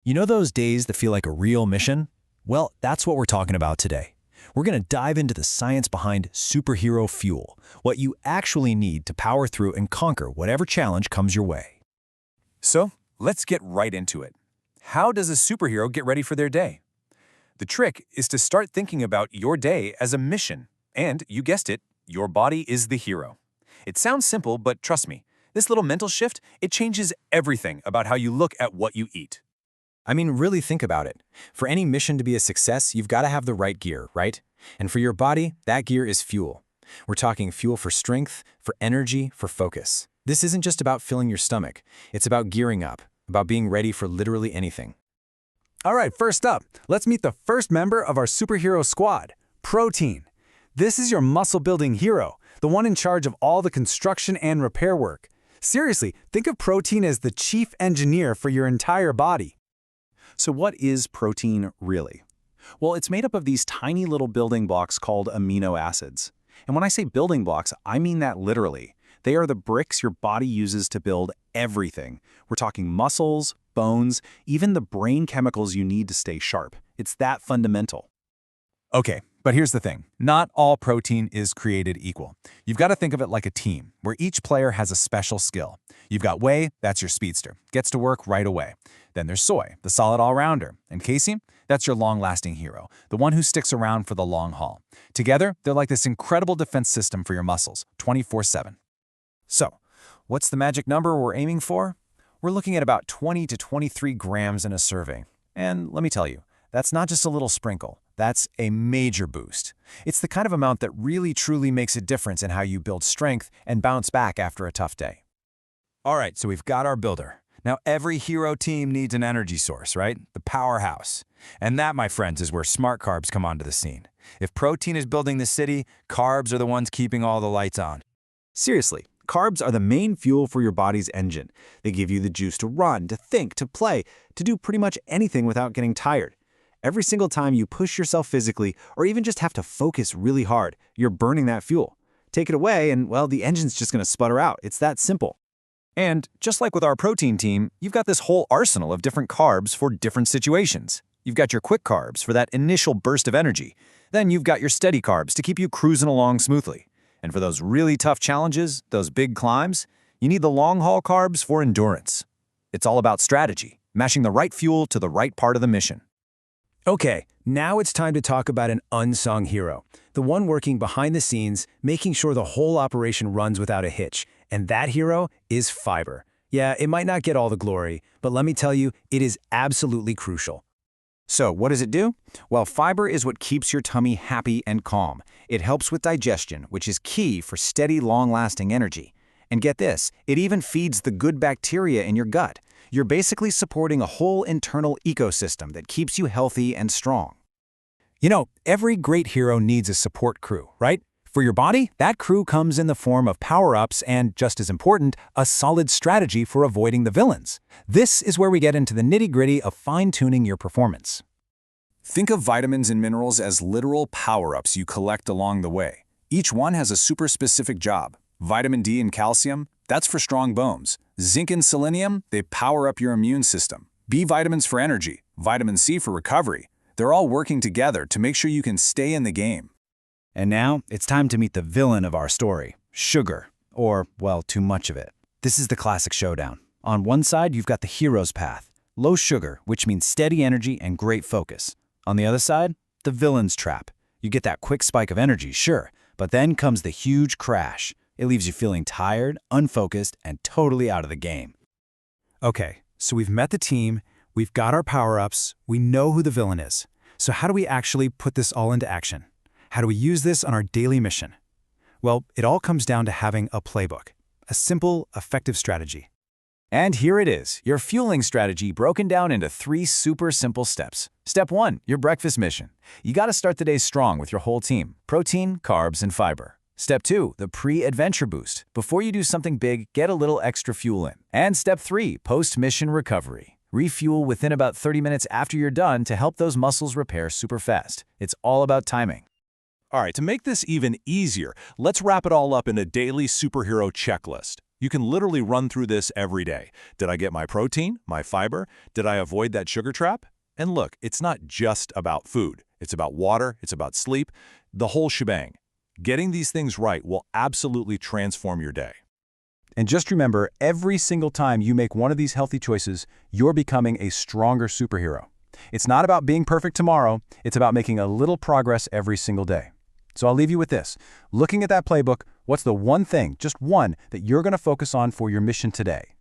You know those days that feel like a real mission? Well, that's what we're talking about today. We're going to dive into the science behind superhero fuel, what you actually need to power through and conquer whatever challenge comes your way. So, let's get right into it. How does a superhero get ready for their day? The trick is to start thinking about your day as a mission. And, you guessed it, your body is the hero. It sounds simple, but trust me, this little mental shift, it changes everything about how you look at what you eat. I mean, really think about it. For any mission to be a success, you've got to have the right gear, right? And for your body, that gear is fuel. We're talking fuel for strength, for energy, for focus. This isn't just about filling your stomach. It's about gearing up, about being ready for literally anything. All right, first up, let's meet the first member of our superhero squad, Protein. This is your muscle-building hero, the one in charge of all the construction and repair work. Seriously, think of Protein as the chief engineer for your entire body. So what is protein really? Well, it's made up of these tiny little building blocks called amino acids. And when I say building blocks, I mean that literally. They are the bricks your body uses to build everything. We're talking muscles, bones, even the brain chemicals you need to stay sharp. It's that fundamental. Okay, but here's the thing. Not all protein is created equal. You've got to think of it like a team, where each player has a special skill. You've got whey, that's your speedster, gets to work right away. Then there's soy, the solid all-rounder. And casein, that's your long-lasting hero, the one who sticks around for the long haul. Together, they're like this incredible defense system for your muscles, 24/7. So, what's the magic number we're aiming for? We're looking at about 20 to 23 grams in a serving. And let me tell you, that's not just a little sprinkle. That's a major boost. It's the kind of amount that really truly makes a difference in how you build strength and bounce back after a tough day. All right, so we've got our builder. Now, every hero team needs an energy source, right? The powerhouse. And that, my friends, is where smart carbs come onto the scene. If protein is building the city, carbs are the ones keeping all the lights on. Seriously, carbs are the main fuel for your body's engine. They give you the juice to run, to think, to play, to do pretty much anything without getting tired. Every single time you push yourself physically, or even just have to focus really hard, you're burning that fuel. Take it away and, well, the engine's just going to sputter out. It's that simple. And just like with our protein team, you've got this whole arsenal of different carbs for different situations. You've got your quick carbs for that initial burst of energy. Then you've got your steady carbs to keep you cruising along smoothly. And for those really tough challenges, those big climbs, you need the long-haul carbs for endurance. It's all about strategy, mashing the right fuel to the right part of the mission. Okay, now it's time to talk about an unsung hero, the one working behind the scenes, making sure the whole operation runs without a hitch. And that hero is fiber. Yeah, it might not get all the glory, but let me tell you, it is absolutely crucial. So what does it do? Well, fiber is what keeps your tummy happy and calm. It helps with digestion, which is key for steady, long-lasting energy. And get this, it even feeds the good bacteria in your gut. You're basically supporting a whole internal ecosystem that keeps you healthy and strong. You know, every great hero needs a support crew, right? For your body, that crew comes in the form of power-ups and, just as important, a solid strategy for avoiding the villains. This is where we get into the nitty-gritty of fine-tuning your performance. Think of vitamins and minerals as literal power-ups you collect along the way. Each one has a super specific job. Vitamin D and calcium, that's for strong bones. Zinc and selenium, they power up your immune system. B vitamins for energy, vitamin C for recovery. They're all working together to make sure you can stay in the game. And now, it's time to meet the villain of our story, sugar, or, well, too much of it. This is the classic showdown. On one side, you've got the hero's path, low sugar, which means steady energy and great focus. On the other side, the villain's trap. You get that quick spike of energy, sure, but then comes the huge crash. It leaves you feeling tired, unfocused, and totally out of the game. Okay, so we've met the team, we've got our power-ups, we know who the villain is. So how do we actually put this all into action? How do we use this on our daily mission? Well, it all comes down to having a playbook, a simple, effective strategy. And here it is, your fueling strategy broken down into 3 super simple steps. Step 1, your breakfast mission. You got to start the day strong with your whole team, protein, carbs, and fiber. Step 2, the pre-adventure boost. Before you do something big, get a little extra fuel in. And step 3, post-mission recovery. Refuel within about 30 minutes after you're done to help those muscles repair super fast. It's all about timing. All right, to make this even easier, let's wrap it all up in a daily superhero checklist. You can literally run through this every day. Did I get my protein, my fiber? Did I avoid that sugar trap? And look, it's not just about food. It's about water, it's about sleep, the whole shebang. Getting these things right will absolutely transform your day. And just remember, every single time you make one of these healthy choices, you're becoming a stronger superhero. It's not about being perfect tomorrow, it's about making a little progress every single day. So I'll leave you with this. Looking at that playbook, what's the one thing, just one, that you're going to focus on for your mission today?